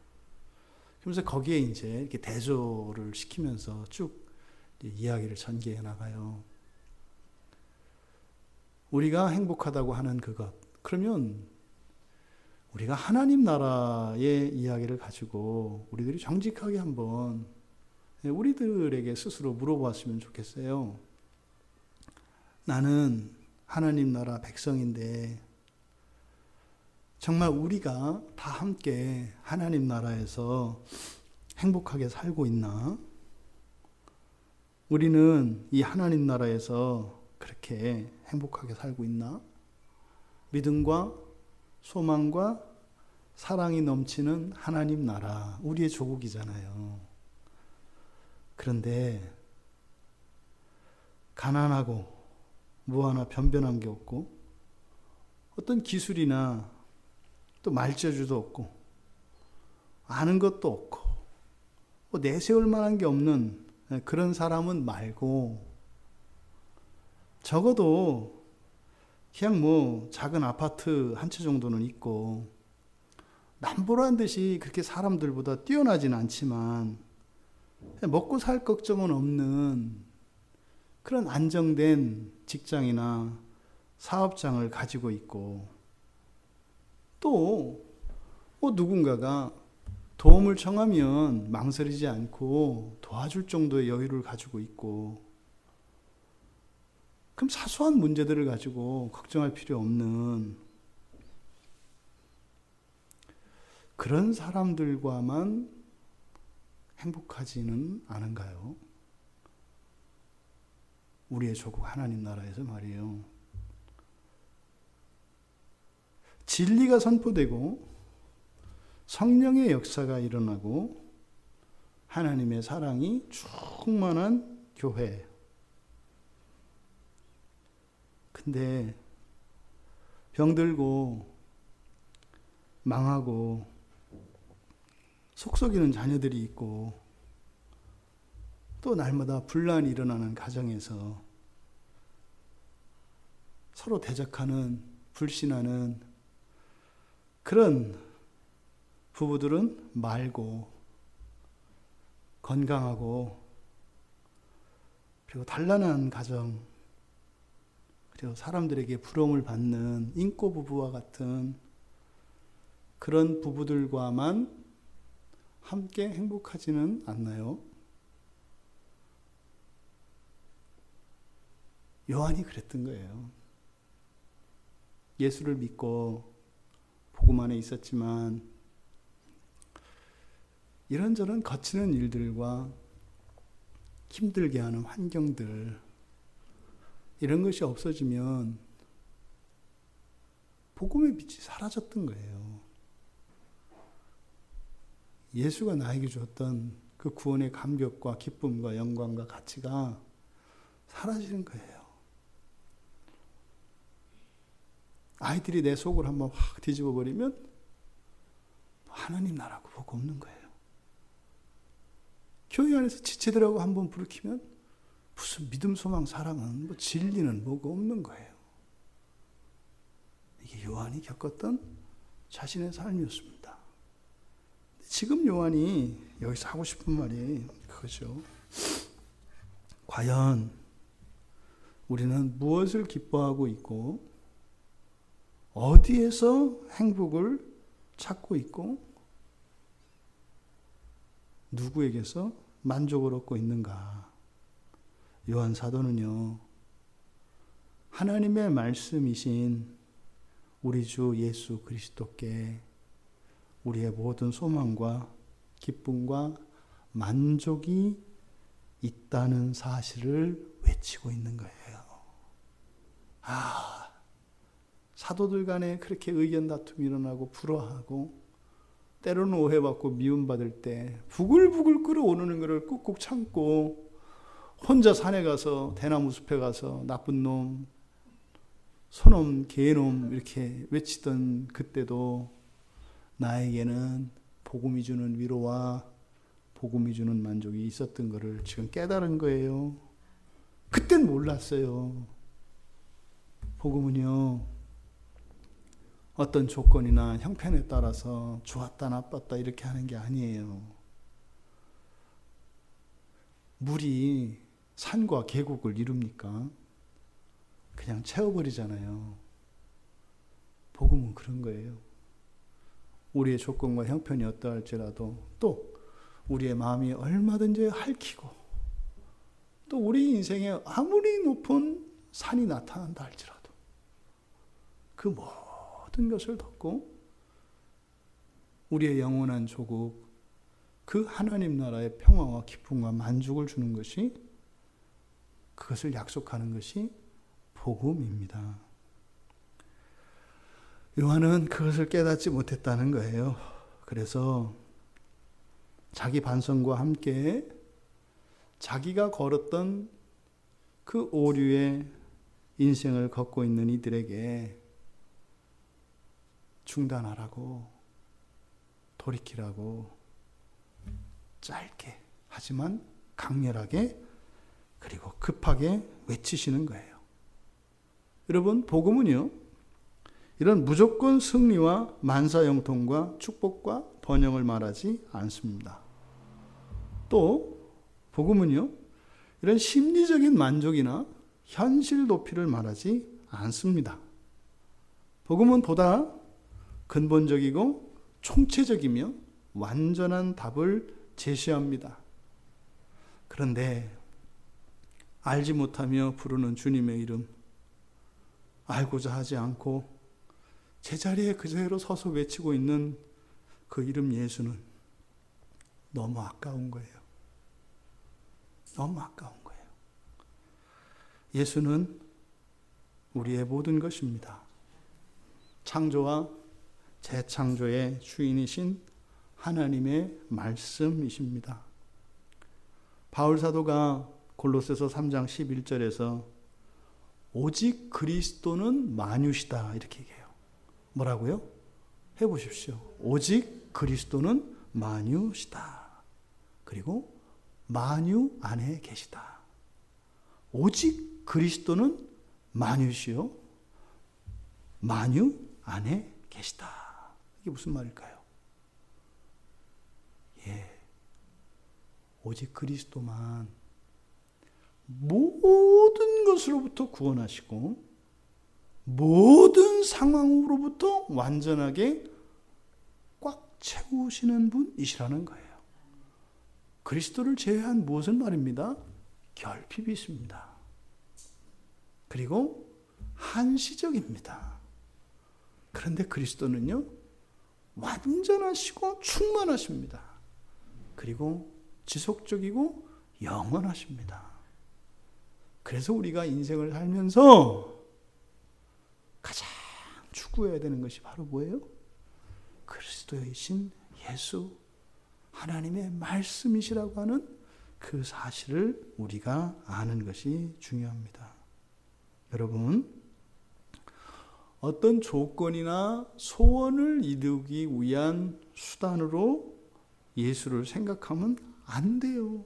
[SPEAKER 1] 그러면서 거기에 이제 이렇게 대조를 시키면서 쭉 이야기를 전개해 나가요. 우리가 행복하다고 하는 그것, 그러면 우리가 하나님 나라의 이야기를 가지고 우리들이 정직하게 한번 우리들에게 스스로 물어봤으면 좋겠어요. 나는 하나님 나라 백성인데 정말 우리가 다 함께 하나님 나라에서 행복하게 살고 있나? 우리는 이 하나님 나라에서 그렇게 행복하게 살고 있나? 믿음과 소망과 사랑이 넘치는 하나님 나라, 우리의 조국이잖아요. 그런데 가난하고 뭐 하나 변변한 게 없고 어떤 기술이나 또 말재주도 없고 아는 것도 없고 내세울 만한 게 없는 그런 사람은 말고 적어도 그냥 뭐 작은 아파트 한 채 정도는 있고 남보란 듯이 그렇게 사람들보다 뛰어나진 않지만 먹고 살 걱정은 없는 그런 안정된 직장이나 사업장을 가지고 있고, 또 누군가가 도움을 청하면 망설이지 않고 도와줄 정도의 여유를 가지고 있고, 그럼 사소한 문제들을 가지고 걱정할 필요 없는 그런 사람들과만 행복하지는 않은가요? 우리의 조국 하나님 나라에서 말이에요. 진리가 선포되고 성령의 역사가 일어나고 하나님의 사랑이 충만한 교회. 근데 병들고 망하고 속썩이는 자녀들이 있고 또 날마다 분란이 일어나는 가정에서 서로 대적하는, 불신하는 그런 부부들은 말고 건강하고 그리고 단란한 가정, 그리고 사람들에게 부러움을 받는 인꼬 부부와 같은 그런 부부들과만 함께 행복하지는 않나요? 요한이 그랬던 거예요. 예수를 믿고 복음 안에 있었지만 이런저런 거치는 일들과 힘들게 하는 환경들, 이런 것이 없어지면 복음의 빛이 사라졌던 거예요. 예수가 나에게 주었던 그 구원의 감격과 기쁨과 영광과 가치가 사라지는 거예요. 아이들이 내 속을 한번 확 뒤집어 버리면 하나님 나라고 보고 없는 거예요. 교회 안에서 지체들하고 한번 부르키면 무슨 믿음, 소망, 사랑은 진리는 뭐가 없는 거예요. 이게 요한이 겪었던 자신의 삶이었습니다. 지금 요한이 여기서 하고 싶은 말이 그거죠. 과연 우리는 무엇을 기뻐하고 있고 어디에서 행복을 찾고 있고 누구에게서 만족을 얻고 있는가? 요한 사도는요, 하나님의 말씀이신 우리 주 예수 그리스도께 우리의 모든 소망과 기쁨과 만족이 있다는 사실을 외치고 있는 거예요. 사도들 간에 그렇게 의견 다툼이 일어나고 불화하고 때로는 오해받고 미움받을 때 부글부글 끓어오르는 것을 꾹꾹 참고 혼자 산에 가서 대나무 숲에 가서 나쁜 놈, 소놈, 개놈 이렇게 외치던 그때도 나에게는 복음이 주는 위로와 복음이 주는 만족이 있었던 것을 지금 깨달은 거예요. 그땐 몰랐어요. 복음은요, 어떤 조건이나 형편에 따라서 좋았다 나빴다 이렇게 하는 게 아니에요. 물이 산과 계곡을 이룹니까? 그냥 채워버리잖아요. 복음은 그런 거예요. 우리의 조건과 형편이 어떠할지라도 또 우리의 마음이 얼마든지 핥히고 또 우리 인생에 아무리 높은 산이 나타난다 할지라도 그 모든 것을 덮고 우리의 영원한 조국, 그 하나님 나라의 평화와 기쁨과 만족을 주는 것이, 그것을 약속하는 것이 복음입니다. 요한은 그것을 깨닫지 못했다는 거예요. 그래서 자기 반성과 함께 자기가 걸었던 그 오류의 인생을 걷고 있는 이들에게 중단하라고, 돌이키라고 짧게 하지만 강렬하게 그리고 급하게 외치시는 거예요. 여러분, 복음은요, 이런 무조건 승리와 만사형통과 축복과 번영을 말하지 않습니다. 또 복음은요, 이런 심리적인 만족이나 현실 높이를 말하지 않습니다. 복음은 보다 근본적이고 총체적이며 완전한 답을 제시합니다. 그런데 알지 못하며 부르는 주님의 이름, 알고자 하지 않고 제자리에 그대로 서서 외치고 있는 그 이름 예수는 너무 아까운 거예요. 너무 아까운 거예요. 예수는 우리의 모든 것입니다. 창조와 재창조의 주인이신 하나님의 말씀이십니다. 바울 사도가 골로새서 3장 11절에서 오직 그리스도는 만유시다 이렇게 얘기해요. 뭐라고요? 해보십시오. 오직 그리스도는 만유시다. 그리고 만유 안에 계시다. 오직 그리스도는 만유시요, 만유 안에 계시다. 이게 무슨 말일까요? 오직 그리스도만 모든 것으로부터 구원하시고 모든 상황으로부터 완전하게 꽉 채우시는 분이시라는 거예요. 그리스도를 제외한 무엇은 말입니다? 결핍이 있습니다. 그리고 한시적입니다. 그런데 그리스도는요, 완전하시고 충만하십니다. 그리고 지속적이고 영원하십니다. 그래서 우리가 인생을 살면서 가장 추구해야 되는 것이 바로 뭐예요? 그리스도이신 예수, 하나님의 말씀이시라고 하는 그 사실을 우리가 아는 것이 중요합니다. 여러분, 어떤 조건이나 소원을 이루기 위한 수단으로 예수를 생각하면 안 돼요.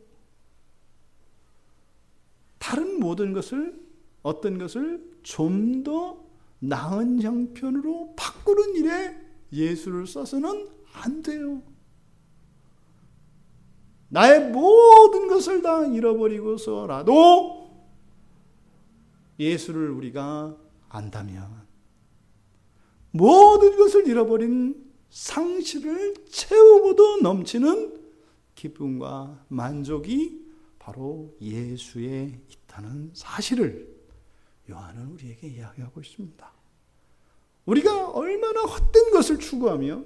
[SPEAKER 1] 다른 모든 것을, 어떤 것을 좀 더 나은 형편으로 바꾸는 일에 예수를 써서는 안 돼요. 나의 모든 것을 다 잃어버리고서라도 예수를 우리가 안다면 모든 것을 잃어버린 상실을 채우고도 넘치는 기쁨과 만족이 바로 예수에 있다는 사실을 요한은 우리에게 이야기하고 있습니다. 우리가 얼마나 헛된 것을 추구하며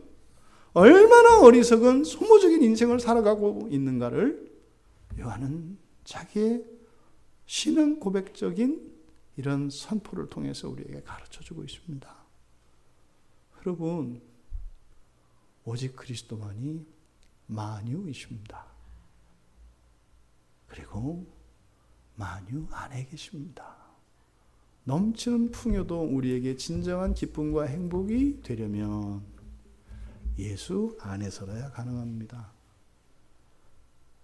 [SPEAKER 1] 얼마나 어리석은 소모적인 인생을 살아가고 있는가를 요한은 자기의 신앙 고백적인 이런 선포를 통해서 우리에게 가르쳐주고 있습니다. 여러분, 오직 그리스도만이 만유이십니다. 그리고 만유 안에 계십니다. 넘치는 풍요도 우리에게 진정한 기쁨과 행복이 되려면 예수 안에서야 가능합니다.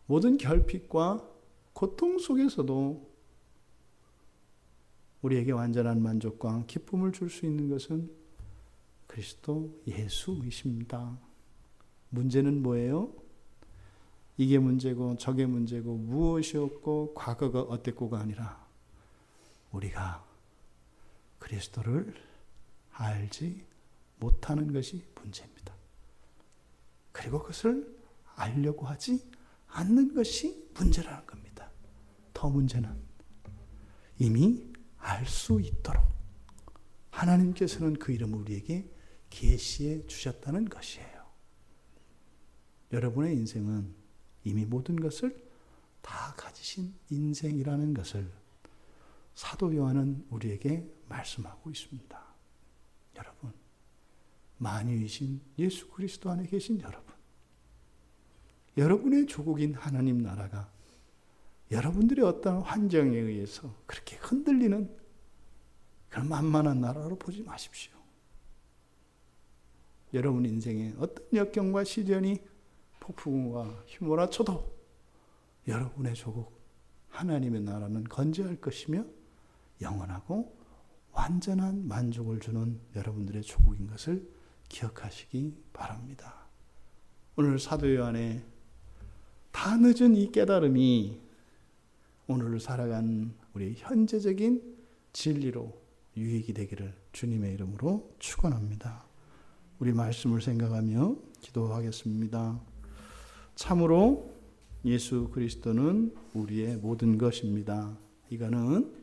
[SPEAKER 1] 모든 결핍과 고통 속에서도 우리에게 완전한 만족과 기쁨을 줄 수 있는 것은 그리스도 예수이십니다. 문제는 뭐예요? 이게 문제고 저게 문제고 무엇이었고 과거가 어땠고가 아니라 우리가 그리스도를 알지 못하는 것이 문제입니다. 그리고 그것을 알려고 하지 않는 것이 문제라는 겁니다. 더 문제는 이미 알 수 있도록 하나님께서는 그 이름을 우리에게 계시해 주셨다는 것이에요. 여러분의 인생은 이미 모든 것을 다 가지신 인생이라는 것을 사도 요한은 우리에게 말씀하고 있습니다. 여러분, 만유이신 예수 그리스도 안에 계신 여러분, 여러분의 조국인 하나님 나라가 여러분들의 어떤 환경에 의해서 그렇게 흔들리는 그런 만만한 나라로 보지 마십시오. 여러분 인생에 어떤 역경과 시련이 폭풍과 휘몰아쳐도 여러분의 조국 하나님의 나라는 건재할 것이며 영원하고 완전한 만족을 주는 여러분들의 조국인 것을 기억하시기 바랍니다. 오늘 사도 요한의 다 늦은 이 깨달음이 오늘을 살아간 우리의 현재적인 진리로 유익이 되기를 주님의 이름으로 축원합니다. 우리 말씀을 생각하며 기도하겠습니다. 참으로 예수 그리스도는 우리의 모든 것입니다. 이거는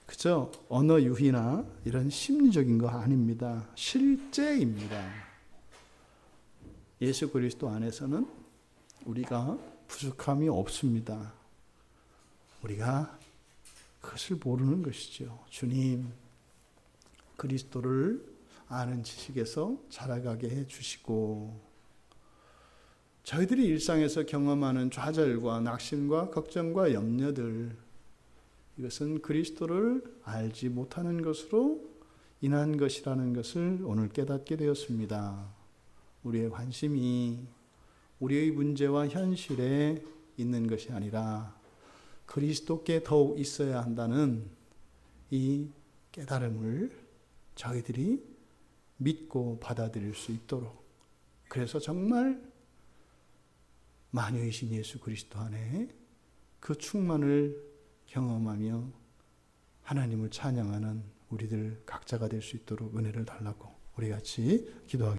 [SPEAKER 1] 그저 언어 유희나 이런 심리적인 거 아닙니다. 실제입니다. 예수 그리스도 안에서는 우리가 부족함이 없습니다. 우리가 그것을 모르는 것이죠. 주님 그리스도를 아는 지식에서 자라가게 해주시고, 저희들이 일상에서 경험하는 좌절과 낙심과 걱정과 염려들, 이것은 그리스도를 알지 못하는 것으로 인한 것이라는 것을 오늘 깨닫게 되었습니다. 우리의 관심이 우리의 문제와 현실에 있는 것이 아니라 그리스도께 더욱 있어야 한다는 이 깨달음을 저희들이 믿고 받아들일 수 있도록, 그래서 정말 만유이신 예수 그리스도 안에 그 충만을 경험하며 하나님을 찬양하는 우리들 각자가 될 수 있도록 은혜를 달라고 우리 같이 기도하겠습니다.